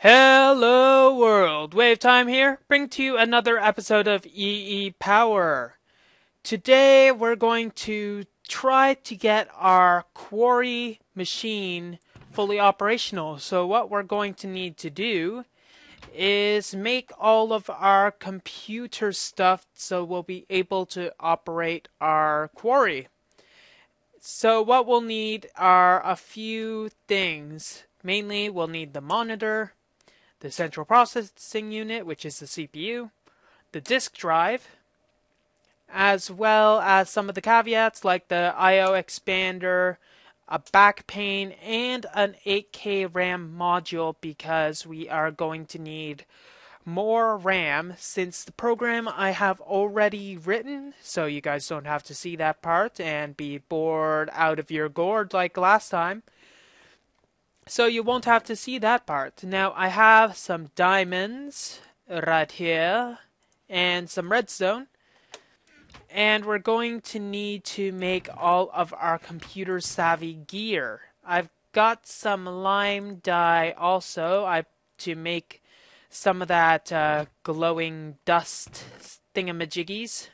Hello world, Wave Time here, bring to you another episode of EEPower. Today we're going to try to get our quarry machine fully operational. So what we're going to need to do is make all of our computer stuff so we'll be able to operate our quarry. So what we'll need are a few things. Mainly we'll need the monitor, the central processing unit, which is the CPU, the disk drive, as well as some of the caveats like the I/O expander, a backplane, and an 8K RAM module because we are going to need more RAM since the program I have already written, so you guys don't have to see that part and be bored out of your gourd like last time. So you won't have to see that part. Now I have some diamonds right here and some redstone. And we're going to need to make all of our computer savvy gear. I've got some lime dye also to make some of that glowing dust thingamajiggies.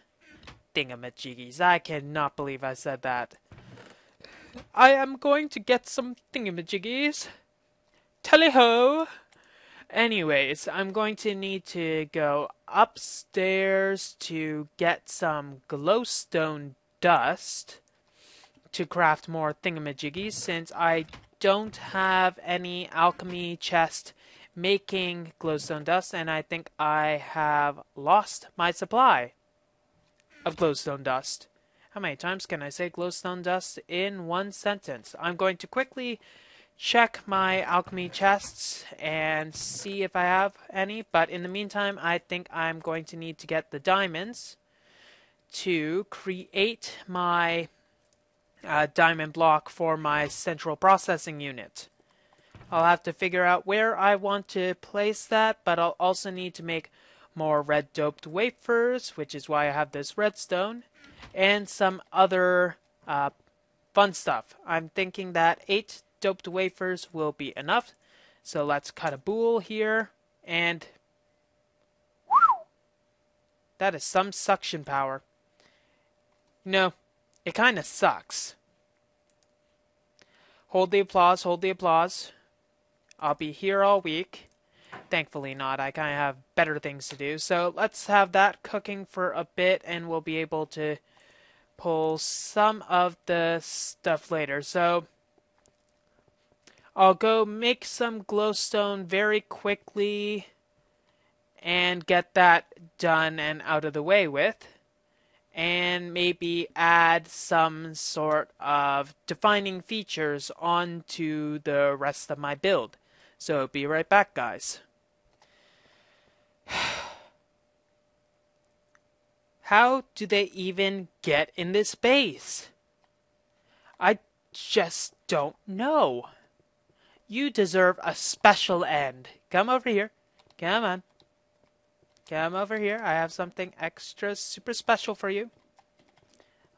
I cannot believe I said that. I am going to get some thingamajiggies. Tally-ho! Anyways, I'm going to need to go upstairs to get some glowstone dust to craft more thingamajiggies since I don't have any alchemy chest making glowstone dust and I think I have lost my supply of glowstone dust. How many times can I say glowstone dust in one sentence? I'm going to quickly check my alchemy chests and see if I have any, but in the meantime I think I'm going to need to get the diamonds to create my diamond block for my central processing unit. I'll have to figure out where I want to place that, but I'll also need to make more red doped wafers, which is why I have this redstone, and some other fun stuff. I'm thinking that 8 doped wafers will be enough. So let's cut a bool here, and whew, that is some suction power. You know, it kind of sucks. Hold the applause, hold the applause. I'll be here all week. Thankfully not, I kind of have better things to do. So let's have that cooking for a bit and we'll be able to pull some of the stuff later. So I'll go make some glowstone very quickly and get that done and out of the way with. And maybe add some sort of defining features onto the rest of my build. So be right back, guys. How do they even get in this base? I just don't know. You deserve a special end. Come over here. Come on. Come over here. I have something extra super special for you.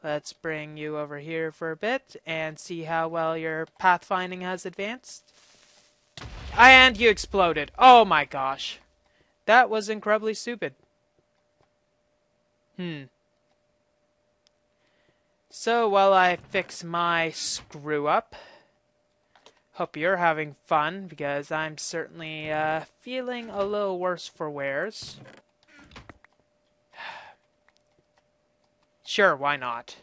Let's bring you over here for a bit and see how well your pathfinding has advanced. And you exploded. Oh my gosh. That was incredibly stupid. So while I fix my screw up, hope you're having fun, because I'm certainly feeling a little worse for wears. Sure, why not?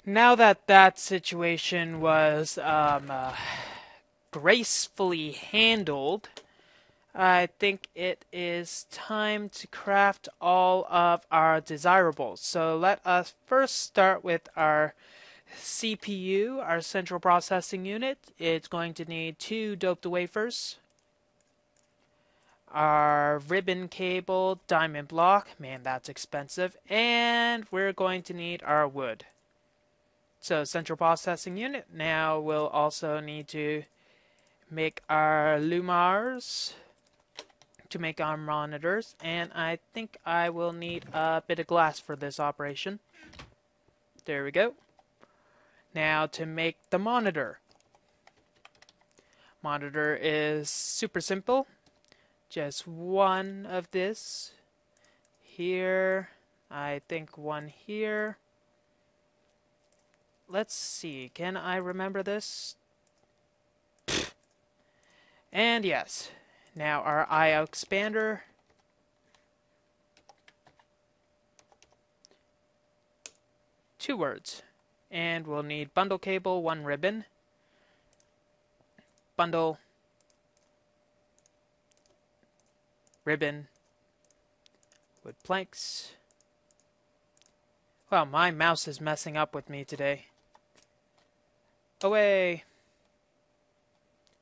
Now that that situation was gracefully handled, I think it is time to craft all of our desirables. So let us first start with our CPU, our central processing unit. It's going to need 2 doped wafers. Our ribbon cable, diamond block, man that's expensive, and we're going to need our wood. So central processing unit, now we'll also need to make our lumars to make our monitors, and I think I will need a bit of glass for this operation. There we go. Now to make the monitor. Monitor is super simple. Just one of this here. I think one here. Let's see, can I remember this? And yes. Now our I/O expander. Two words. And we'll need bundle cable, one ribbon. Bundle. Ribbon. Wood planks. Well, my mouse is messing up with me today. Away.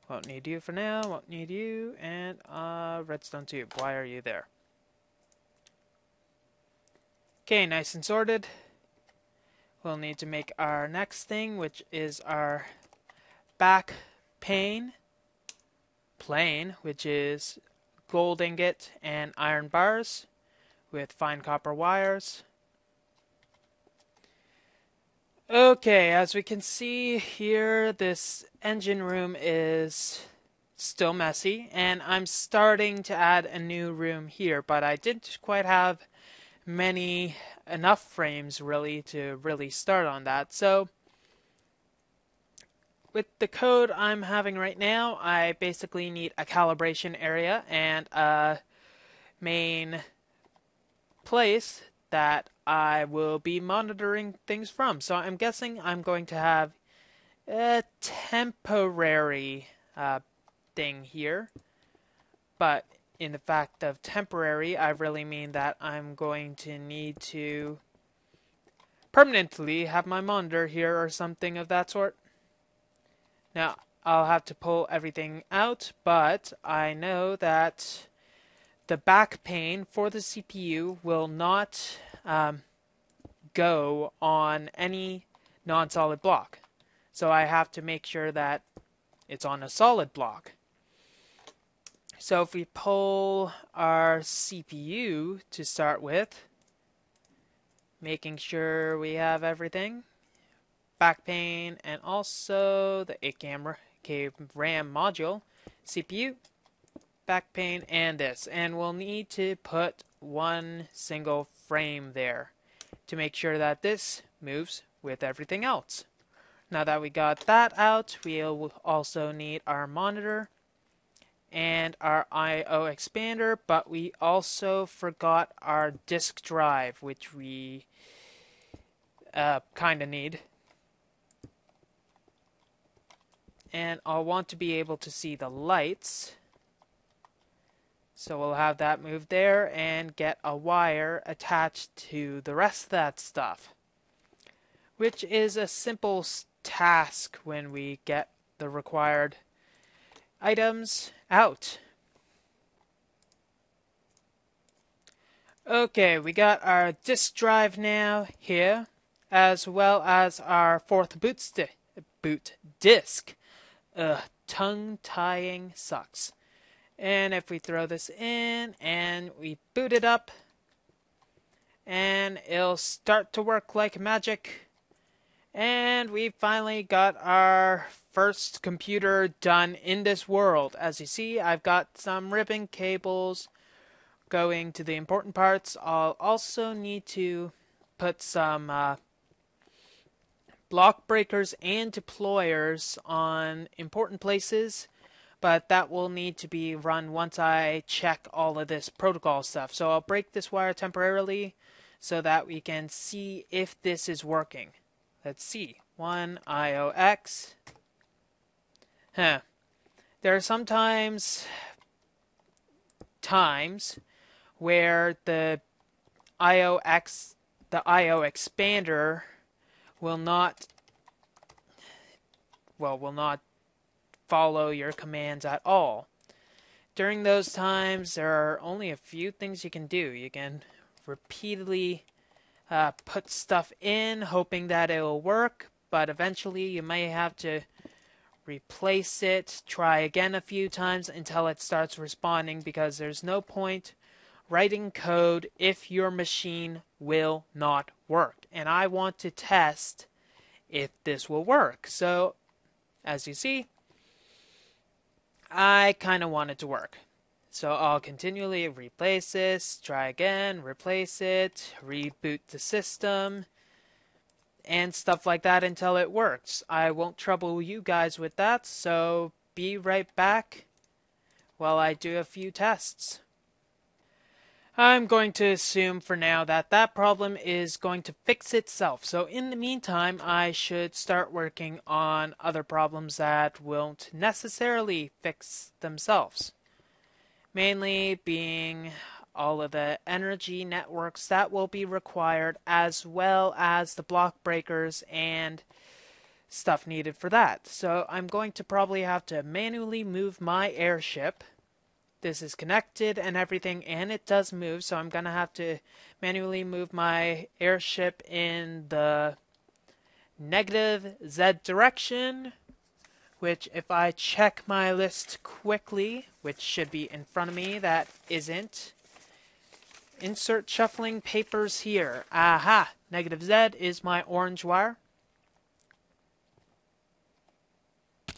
Won't need you for now, won't need you, and redstone tube, why are you there? Okay, nice and sorted. We'll need to make our next thing, which is our back plane, which is gold ingot and iron bars with fine copper wires. Okay, as we can see here, this engine room is still messy, and I'm starting to add a new room here, but I didn't quite have enough frames really to really start on that. So with the code I'm having right now, I basically need a calibration area and a main place that I will be monitoring things from. So I'm guessing I'm going to have a temporary thing here. But in the fact of temporary, I really mean that I'm going to need to permanently have my monitor here or something of that sort. Now, I'll have to pull everything out, but I know that the back pane for the CPU will not go on any non-solid block. So I have to make sure that it's on a solid block. So if we pull our CPU to start with, making sure we have everything, back pane, and also the 8K RAM module, CPU, back pane, and this. And we'll need to put one single frame there to make sure that this moves with everything else. Now that we got that out, we'll also need our monitor and our I/O expander, but we also forgot our disk drive, which we kind of need. And I'll want to be able to see the lights. So we'll have that moved there and get a wire attached to the rest of that stuff, which is a simple task when we get the required items out. Okay, we got our disk drive now here, as well as our fourth boot disk. Tongue-tying sucks. And if we throw this in and we boot it up, and it'll start to work like magic. And we finally got our first computer done in this world. As you see, I've got some ribbon cables going to the important parts. I'll also need to put some block breakers and deployers on important places, but that will need to be run once I check all of this protocol stuff. So I'll break this wire temporarily so that we can see if this is working. Let's see. 1 IOX. There are sometimes times where the IO expander will not follow your commands at all. During those times, there are only a few things you can do. You can repeatedly put stuff in, hoping that it will work, but eventually you may have to replace it, try again a few times until it starts responding, because there's no point writing code if your machine will not work. And I want to test if this will work. So, as you see, I kind of want it to work. So I'll continually replace this, try again, replace it, reboot the system, and stuff like that until it works. I won't trouble you guys with that, so be right back while I do a few tests. I'm going to assume for now that that problem is going to fix itself. So in the meantime, I should start working on other problems that won't necessarily fix themselves. Mainly being all of the energy networks that will be required, as well as the block breakers and stuff needed for that. So I'm going to probably have to manually move my airship. This is connected and everything, and it does move, so I'm going to have to manually move my airship in the negative Z direction, which if I check my list quickly, which should be in front of me, that isn't. Insert shuffling papers here. Aha! Negative Z is my orange wire.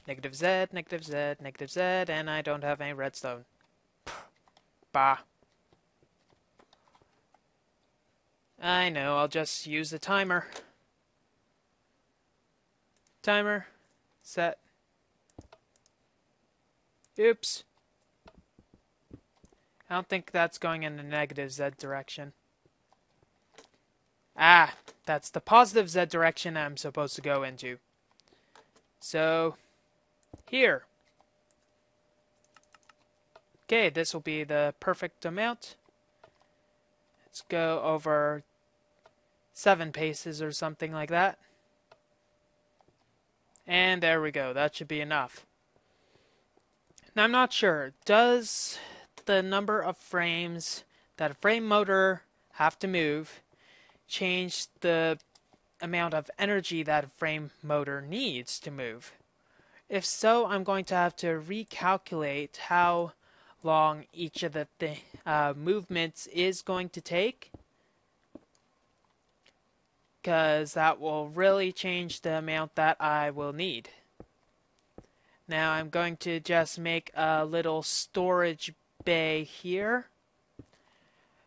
Negative Z, negative Z, negative Z, and I don't have any redstone. Bah. I know, I'll just use the timer. Timer. Set. Oops. I don't think that's going in the negative Z direction. Ah, that's the positive Z direction I'm supposed to go into. So, here. Okay, this will be the perfect amount. Let's go over 7 paces or something like that. And there we go. That should be enough. Now, I'm not sure. Does the number of frames that a frame motor have to move change the amount of energy that a frame motor needs to move? If so, I'm going to have to recalculate how long each of the movements is going to take, because that will really change the amount that I will need. Now I'm going to just make a little storage bay here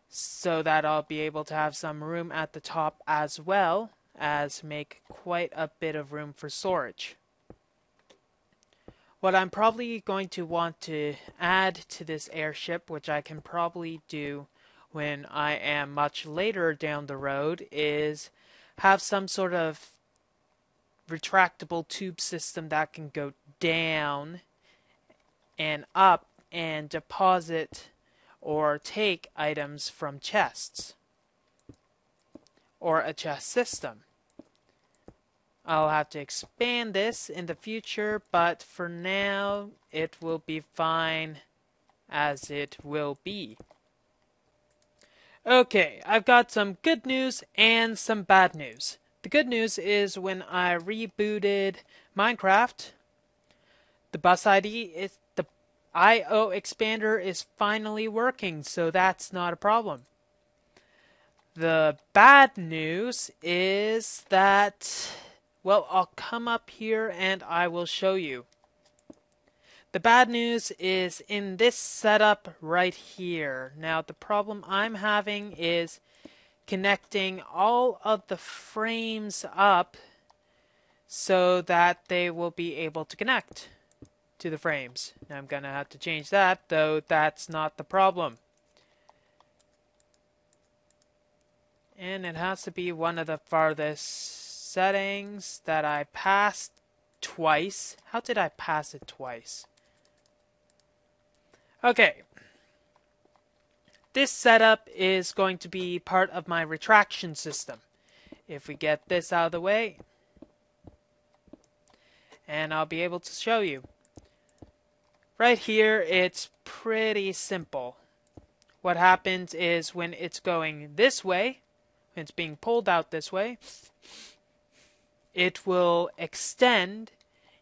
so that I'll be able to have some room at the top as well as make quite a bit of room for storage. What I'm probably going to want to add to this airship, which I can probably do when I am much later down the road, is have some sort of retractable tube system that can go down and up and deposit or take items from chests or a chest system. I'll have to expand this in the future, but for now it will be fine as it will be. Okay, I've got some good news and some bad news. The good news is when I rebooted Minecraft, the bus ID is the IO expander is finally working, so that's not a problem. The bad news is that, well, I'll come up here and I will show you. The bad news is in this setup right here. Now, the problem I'm having is connecting all of the frames up so that they will be able to connect to the frames. Now, I'm going to have to change that, though that's not the problem. And it has to be one of the farthest settings that I passed twice. How did I pass it twice? Okay. This setup is going to be part of my retraction system. If we get this out of the way, and I'll be able to show you. Right here, it's pretty simple. What happens is when it's going this way, when it's being pulled out this way, it will extend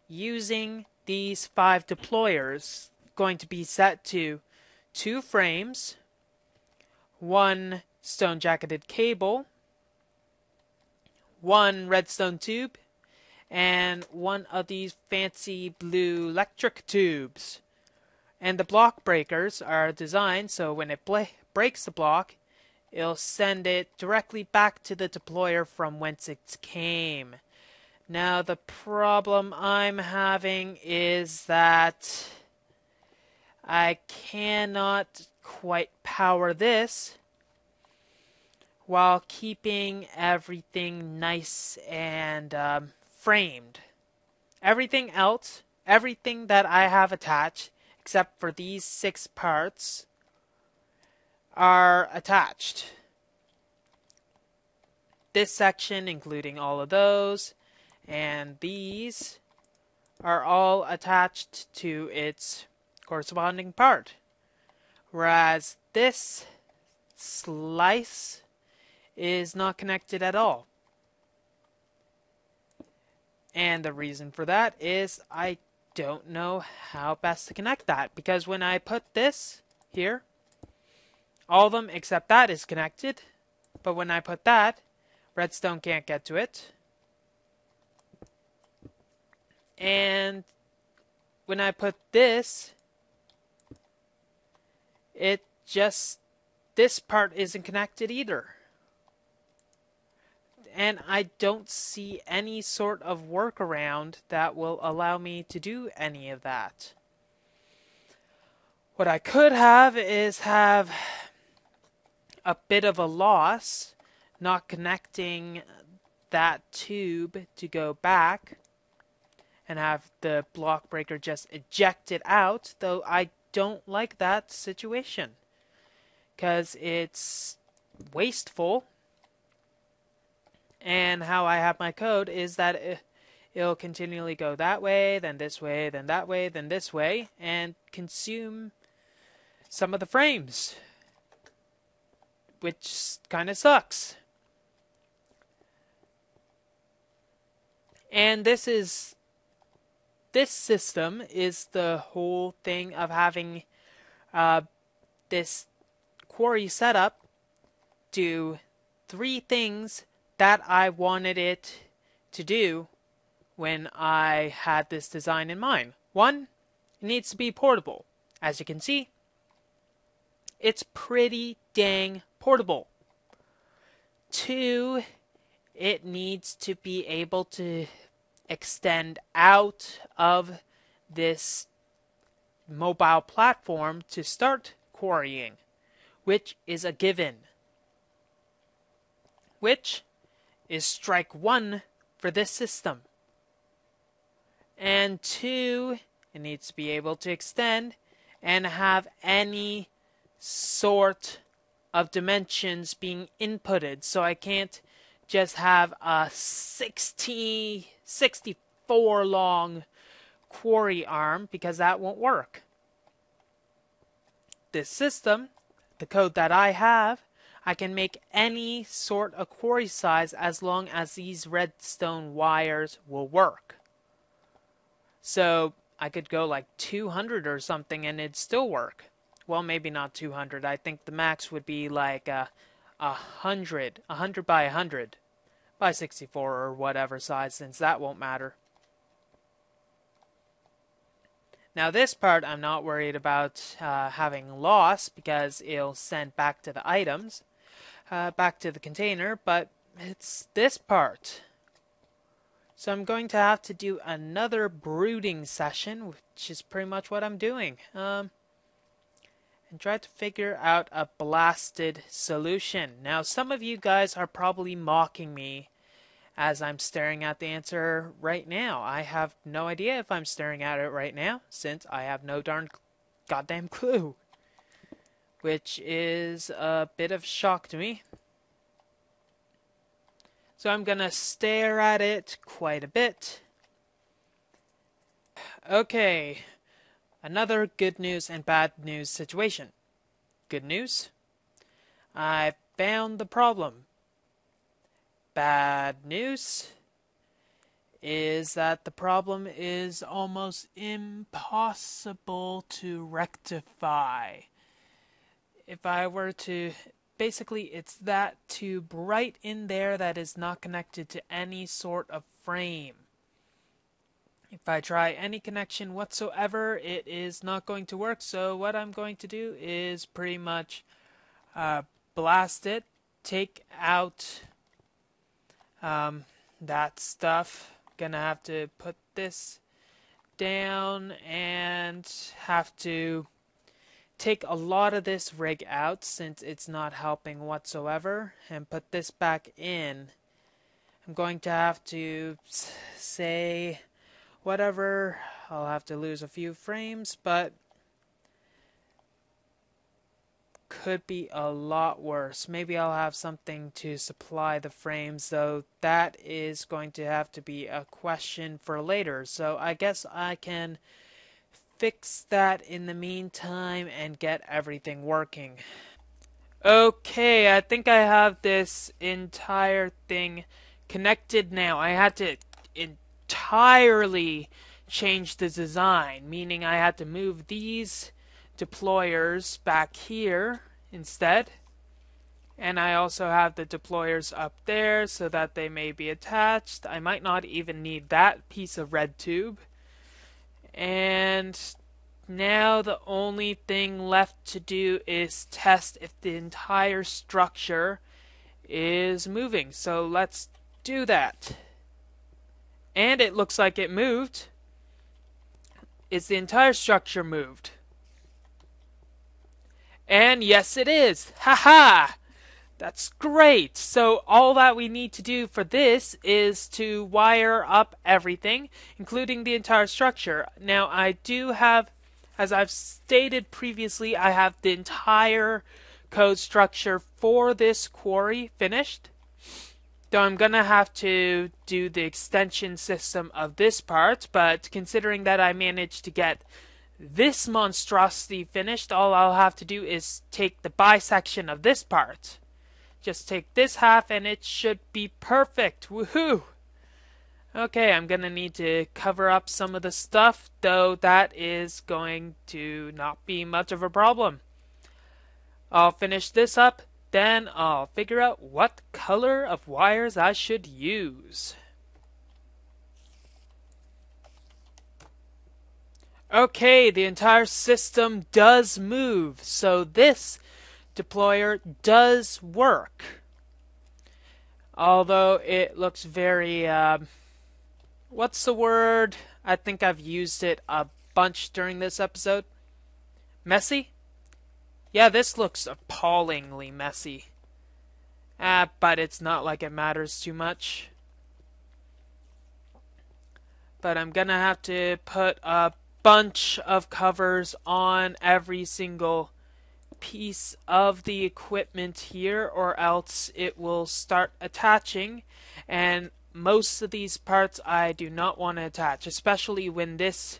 using these 5 deployers, going to be set to 2 frames, 1 stone-jacketed cable, 1 redstone tube, and 1 of these fancy blue electric tubes. And the block breakers are designed so when it breaks the block, it'll send it directly back to the deployer from whence it came. Now the problem I'm having is that I cannot quite power this while keeping everything nice and framed. Everything else, everything that I have attached, except for these 6 parts, are attached. This section, including all of those, and these are all attached to its corresponding part. Whereas this slice is not connected at all. And the reason for that is I don't know how best to connect that, because when I put this here, all of them except that is connected, but when I put that, redstone can't get to it. And when I put this, this part isn't connected either. And I don't see any sort of workaround that will allow me to do any of that. What I could have is have a bit of a loss, not connecting that tube to go back, and have the block breaker just eject it out, though I don't like that situation, because it's wasteful. And how I have my code is that it'll continually go that way, then this way, then that way, then this way, and consume some of the frames, which kind of sucks. And this system is the whole thing of having this quarry setup do 3 things that I wanted it to do when I had this design in mind. 1, it needs to be portable. As you can see, it's pretty dang portable. 2, it needs to be able to extend out of this mobile platform to start quarrying, which is a given. Which is strike 1 for this system. And 2, it needs to be able to extend and have any sort of dimensions being inputted. So I can't just have a 64 long quarry arm, because that won't work. This system, the code that I have, I can make any sort of quarry size as long as these redstone wires will work. So I could go like 200 or something and it'd still work. Well, maybe not 200. I think the max would be like 100 by 100 by 64 or whatever size, since that won't matter. Now this part I'm not worried about having loss, because it'll send back to the items, back to the container, but it's this part. So I'm going to have to do another brooding session, which is pretty much what I'm doing. And try to figure out a blasted solution. Now some of you guys are probably mocking me as I'm staring at the answer right now. I have no idea if I'm staring at it right now, since I have no darn goddamn clue. Which is a bit of shock to me. So I'm gonna stare at it quite a bit. Okay, another good news and bad news situation. Good news, I found the problem. Bad news is that the problem is almost impossible to rectify. If I were to, basically it's that tube right in there that is not connected to any sort of frame. If I try any connection whatsoever, it is not going to work. So what I'm going to do is pretty much blast it, take out that stuff. Gonna have to put this down and have to take a lot of this rig out since it's not helping whatsoever and put this back in. I'm going to have to say whatever. I'll have to lose a few frames, but could be a lot worse. Maybe I'll have something to supply the frames, though that is going to have to be a question for later. So I guess I can fix that in the meantime and get everything working. Okay, I think I have this entire thing connected now. I had to entirely change the design, meaning I had to move these deployers back here instead. And I also have the deployers up there so that they may be attached. I might not even need that piece of red tube. And now the only thing left to do is test if the entire structure is moving. So let's do that. And it looks like it moved. Is the entire structure moved? And yes, it is. Haha! That's great. So all that we need to do for this is to wire up everything, including the entire structure. Now I do have, as I've stated previously, I have the entire code structure for this quarry finished. Though I'm going to have to do the extension system of this part, but considering that I managed to get this monstrosity finished, all I'll have to do is take the bisection of this part. Just take this half and it should be perfect. Woohoo! Okay, I'm going to need to cover up some of the stuff, though that is going to not be much of a problem. I'll finish this up, then I'll figure out what color of wires I should use. Okay, the entire system does move, so this deployer does work. Although it looks very, what's the word? I think I've used it a bunch during this episode. Messy? Yeah, this looks appallingly messy. But it's not like it matters too much. But I'm gonna have to put a bunch of covers on every single piece of the equipment here, or else it will start attaching, and most of these parts I do not want to attach, especially when this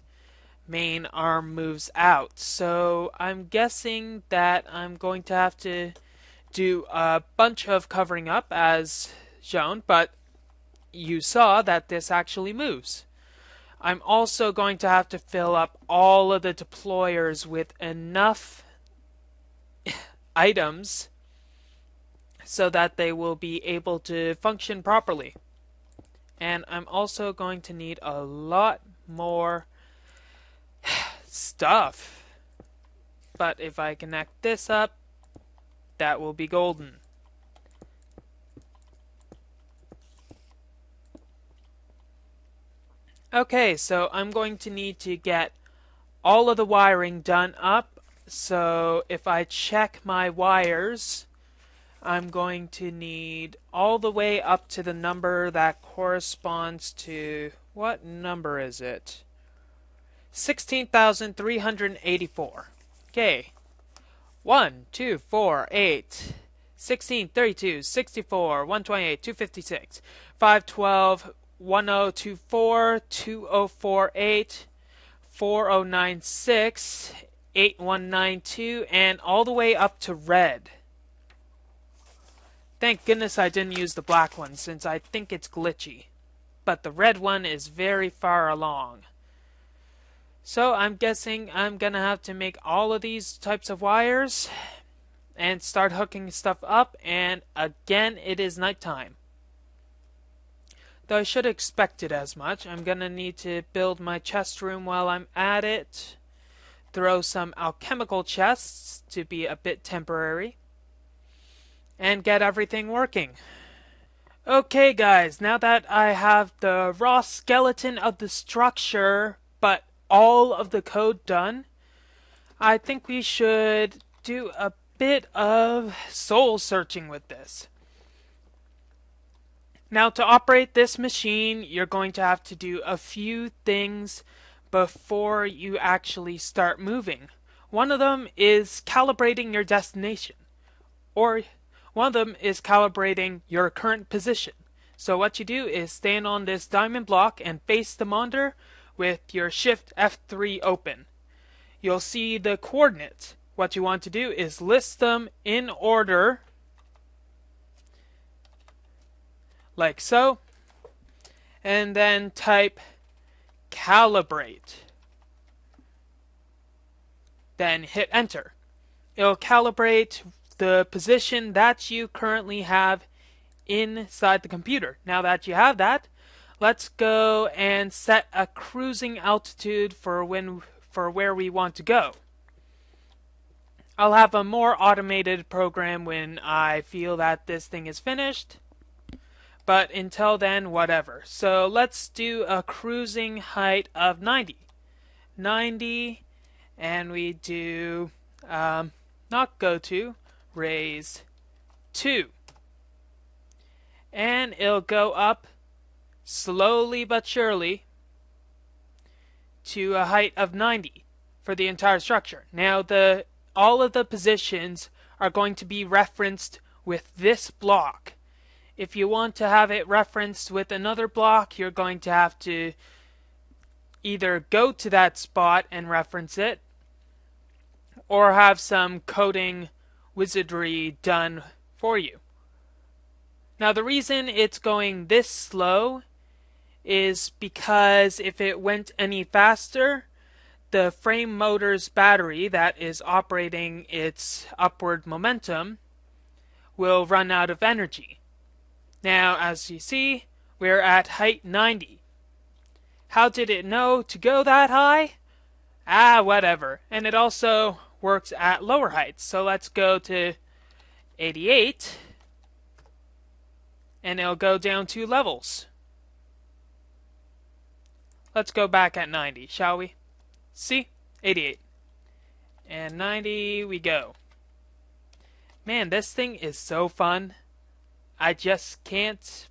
main arm moves out. So I'm guessing that I'm going to have to do a bunch of covering up as shown, but you saw that this actually moves. I'm also going to have to fill up all of the deployers with enough items so that they will be able to function properly. And I'm also going to need a lot more stuff. But if I connect this up, that will be golden. Okay, so I'm going to need to get all of the wiring done up. So if I check my wires, I'm going to need all the way up to the number that corresponds to, what number is it? 16,384. Okay. 1, 2, 4, 8, 16, 32, 64, 128, 256, 512, 1024, 2048, 4096, 8192, and all the way up to red. Thank goodness I didn't use the black one, since I think it's glitchy. But the red one is very far along. So I'm guessing I'm gonna have to make all of these types of wires and start hooking stuff up, and again it is nighttime. Though I should expect it as much. I'm gonna need to build my chest room while I'm at it. Throw some alchemical chests to be a bit temporary. And get everything working. Okay guys, now that I have the raw skeleton of the structure, but all of the code done, I think we should do a bit of soul searching with this. Now to operate this machine, you're going to have to do a few things before you actually start moving. One of them is calibrating your destination, or one of them is calibrating your current position. So what you do is stand on this diamond block and face the monitor with your Shift F3 open. You'll see the coordinates. What you want to do is list them in order, like so, and then type calibrate. Then hit enter. It'll calibrate the position that you currently have inside the computer. Now that you have that, let's go and set a cruising altitude for where we want to go. I'll have a more automated program when I feel that this thing is finished, but until then, whatever. So let's do a cruising height of 90. 90, and we do not go to, raise 2. And it'll go up slowly but surely to a height of 90 for the entire structure. Now all of the positions are going to be referenced with this block. If you want to have it referenced with another block, you're going to have to either go to that spot and reference it, or have some coding wizardry done for you. Now the reason it's going this slow is because if it went any faster, the frame motor's battery that is operating its upward momentum will run out of energy. Now as you see, we're at height 90. How did it know to go that high? Whatever. And it also works at lower heights. So let's go to 88. And it'll go down 2 levels. Let's go back at 90, shall we? See? 88. And 90 we go. Man, this thing is so fun. I just can't...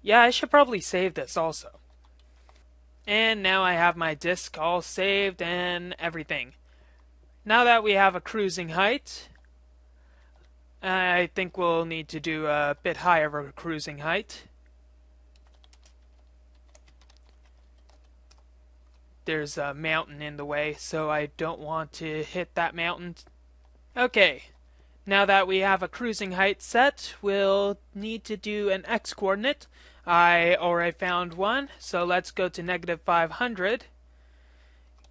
Yeah, I should probably save this also. And now I have my disk all saved and everything. Now that we have a cruising height, I think we'll need to do a bit higher of a cruising height. There's a mountain in the way, so I don't want to hit that mountain. Okay, now that we have a cruising height set, we'll need to do an x-coordinate. I already found one, so let's go to -500.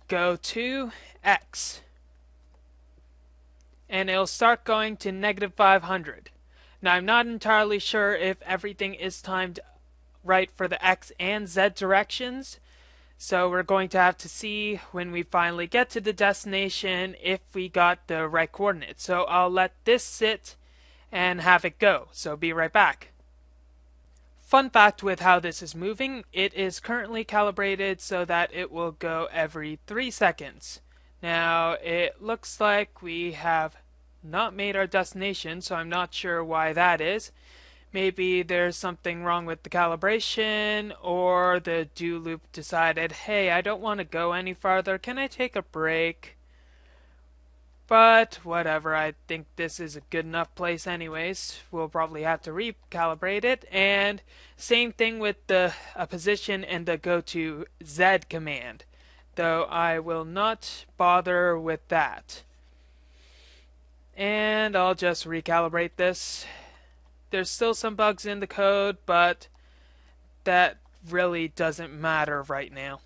Go to x. And it'll start going to -500. Now I'm not entirely sure if everything is timed right for the x and z directions, so we're going to have to see when we finally get to the destination if we got the right coordinates. So I'll let this sit and have it go. So be right back. Fun fact with how this is moving, it is currently calibrated so that it will go every 3 seconds. Now it looks like we have not made our destination, so I'm not sure why that is. Maybe there's something wrong with the calibration, or the do loop decided, hey, I don't want to go any farther, can I take a break? But whatever, I think this is a good enough place anyways. We'll probably have to recalibrate it. And same thing with the position and the go to Z command, though I will not bother with that. And I'll just recalibrate this. There's still some bugs in the code, but that really doesn't matter right now.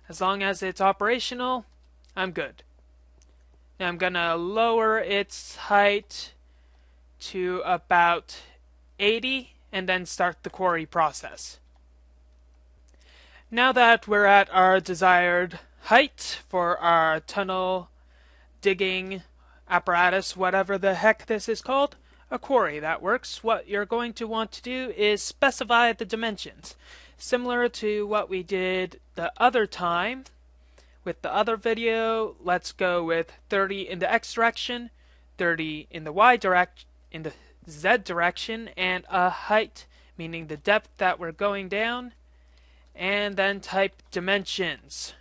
As long as it's operational, I'm good. Now I'm gonna lower its height to about 80, and then start the quarry process. Now that we're at our desired height for our tunnel digging apparatus, whatever the heck this is called, a quarry, that works. What you're going to want to do is specify the dimensions. Similar to what we did the other time with the other video, let's go with 30 in the X direction, 30 in the Y direction, in the Z direction, and a height, meaning the depth that we're going down, and then type dimensions.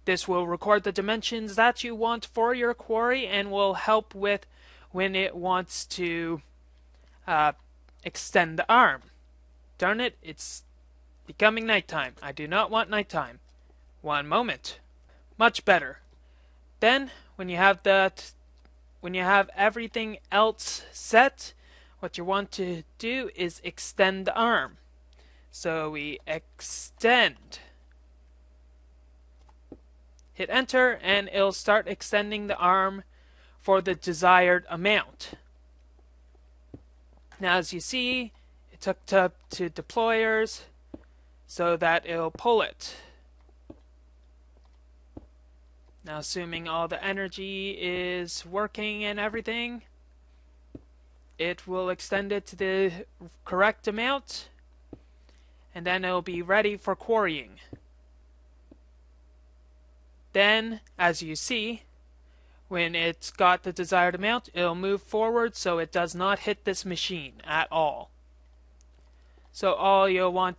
This will record the dimensions that you want for your quarry and will help with when it wants to extend the arm. Darn it, it's becoming nighttime. I do not want nighttime. One moment. Much better. Then, when you have everything else set, what you want to do is extend the arm. So we extend. Hit enter and it'll start extending the arm for the desired amount. Now as you see, it took to deployers so that it'll pull it. Now assuming all the energy is working and everything, it will extend it to the correct amount, and then it'll be ready for quarrying. Then, as you see, when it's got the desired amount, it'll move forward so it does not hit this machine at all. So all you'll want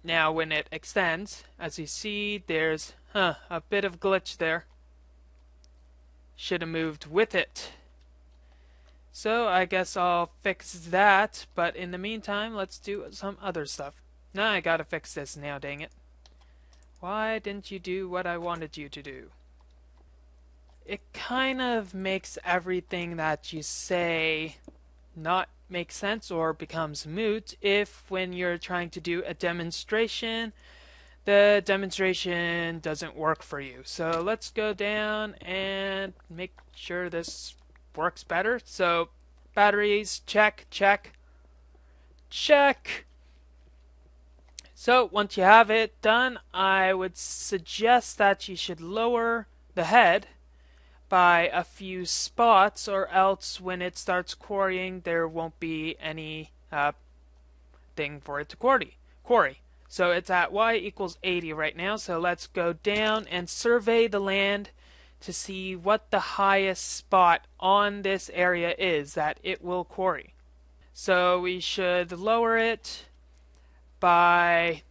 now when it extends, as you see, there's a bit of glitch there. Should have moved with it. So I guess I'll fix that, but in the meantime, let's do some other stuff. Now I gotta fix this now, dang it. Why didn't you do what I wanted you to do? It kind of makes everything that you say not make sense or becomes moot if when you're trying to do a demonstration, the demonstration doesn't work for you. So let's go down and make sure this works better. So batteries, check, check, check. So once you have it done, I would suggest that you should lower the head by a few spots, or else when it starts quarrying there won't be any thing for it to quarry. So it's at y equals 80 right now, so let's go down and survey the land to see what the highest spot on this area is that it will quarry. So we should lower it by,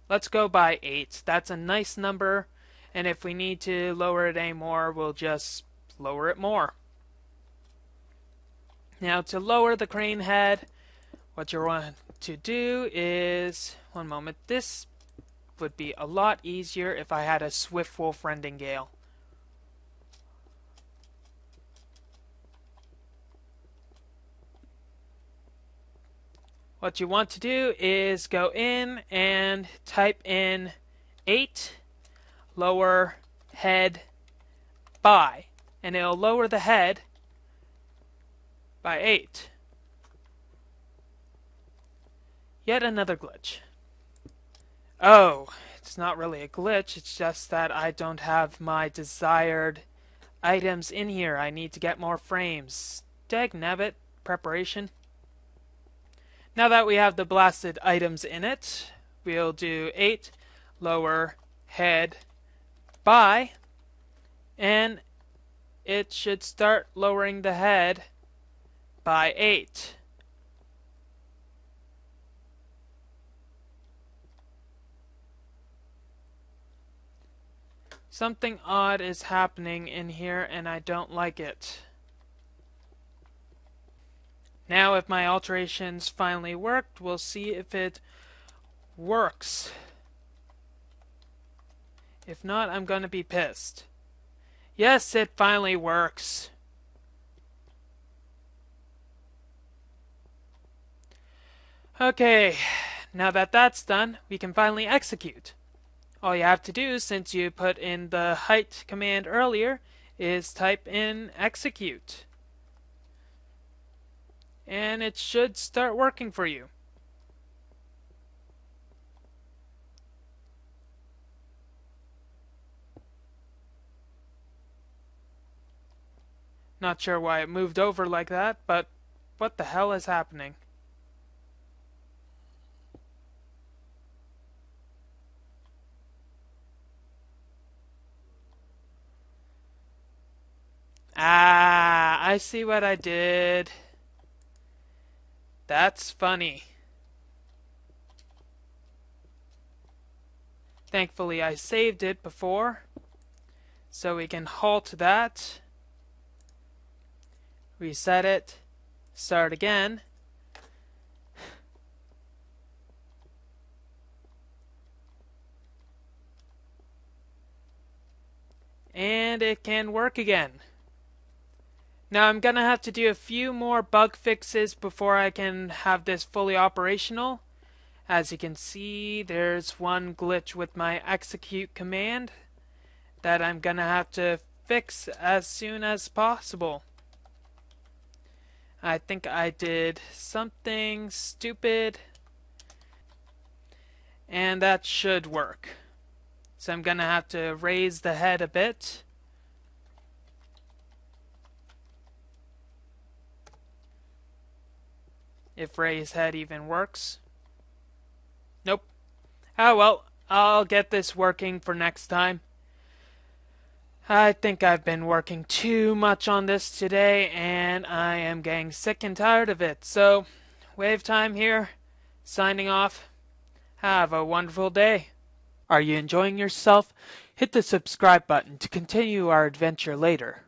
let's go by 8. That's a nice number, and if we need to lower it any more, we'll just lower it more. Now to lower the crane head, what you want to do is, one moment, this would be a lot easier if I had a Swift Wolf Rendingale. What you want to do is go in and type in 8 lower head by, and it'll lower the head by 8. Yet another glitch. Oh, it's not really a glitch, it's just that I don't have my desired items in here. I need to get more frames. Dagnabbit, preparation. Now that we have the blasted items in it, we'll do 8 lower head by, and it should start lowering the head by 8. Something odd is happening in here and I don't like it. Now if my alterations finally worked, we'll see if it works. If not, I'm gonna be pissed. Yes, it finally works. Okay, now that that's done, we can finally execute. All you have to do, since you put in the height command earlier, is type in execute. and it should start working for you. Not sure why it moved over like that, but what the hell is happening? Ah, I see what I did. That's funny. Thankfully I saved it before, so we can halt that, reset it, start again. And it can work again. Now I'm gonna have to do a few more bug fixes before I can have this fully operational. As you can see, there's one glitch with my execute command that I'm gonna have to fix as soon as possible. I think I did something stupid, and that should work. So I'm gonna have to raise the head a bit. If raise head even works. Nope. Ah well, I'll get this working for next time. I think I've been working too much on this today, and I am getting sick and tired of it. So, Wave Time here, signing off. Have a wonderful day. Are you enjoying yourself? Hit the subscribe button to continue our adventure later.